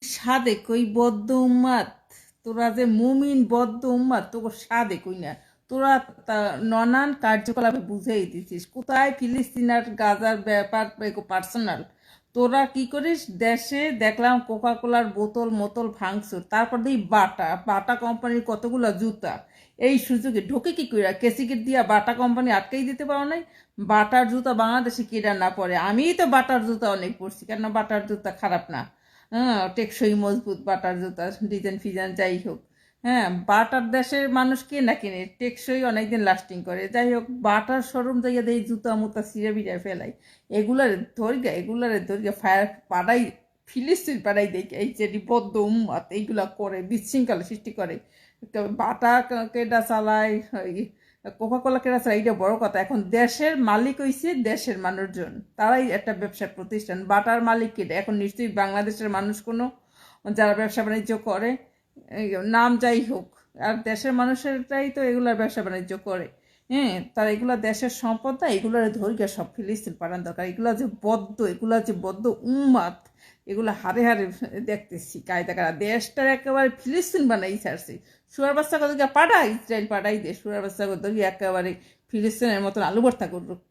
সাদেক ওই বদ্ধ উম্মাদ, তোরা যে মুমিন বদ্ধ উম্মাদ, তোকে সাদেক ওই না, তোরা নানান কার্যকলাপে বুঝেই দিছিস কোথায় ফিলিস্তিন আর গাজার ব্যাপার পার্সোনাল। তোরা কি করিস, দেশে দেখলাম কোকা কোলার বোতল মোতল ভাঙছুর, তারপর দেখি বাটা বাটা কোম্পানির কতগুলো জুতা, এই সুযোগে ঢোকে কি কইরা কেসিকেট দিয়া বাটা কোম্পানি আটকেই দিতে পারো নাই? বাটার জুতা বাংলাদেশে কিরা না পরে, আমিই তো বাটার জুতা অনেক পরছি, কেন বাটার জুতা খারাপ না? হ্যাঁ, টেকসই মজবুত বাটার জুতা, ডিজাইন ফিজাইন যাই হোক। হ্যাঁ, বাটার দেশের মানুষ কে না কিনে, টেকসই অনেকদিন লাস্টিং করে। যাই হোক, বাটার শোরুম যাইয়া দেয় জুতা মুতা ছিঁড়ে বিড়ে ফেলাই, এগুলারে ধরিয়া ফায়ার পাড়াই, ফিলিস্তিন পাড়াই দেখে এই যে বদ্ধ উম্মাত এইগুলা করে বিশৃঙ্খলা সৃষ্টি করে। বাটা কেডা চালায়, কোকা কোলা কেডা চালায়, এইটা বড় কথা। এখন দেশের মালিক হইছে দেশের মানুষজন, তারাই একটা ব্যবসা প্রতিষ্ঠান। বাটার মালিক কেডা? এখন নিশ্চয়ই বাংলাদেশের মানুষ কোনো, যারা ব্যবসা বাণিজ্য করে, এই নাম যাই হোক, আর দেশের মানুষেরাই তো এগুলার ব্যবসা বাণিজ্য করে। হ্যাঁ, তারা এগুলা দেশের সম্পদ না, এগুলার ধরিয়া সব ফিলিস্তিন পাঠান দরকার। এগুলা যে বদ্ধ উম্মাদ, এগুলো হারে হারে দেখতেছি কায়দা কারা দেশটার একেবারে ফিলিস্তিন বানাই ছাড়ছে। শুয়ার বাচ্চা কত পাঠায়, ইসরায়েল পাঠাই দে, শুয়ার বাচ্চা কত একেবারে ফিলিস্তিনের মতন আলু ভর্তা করুক।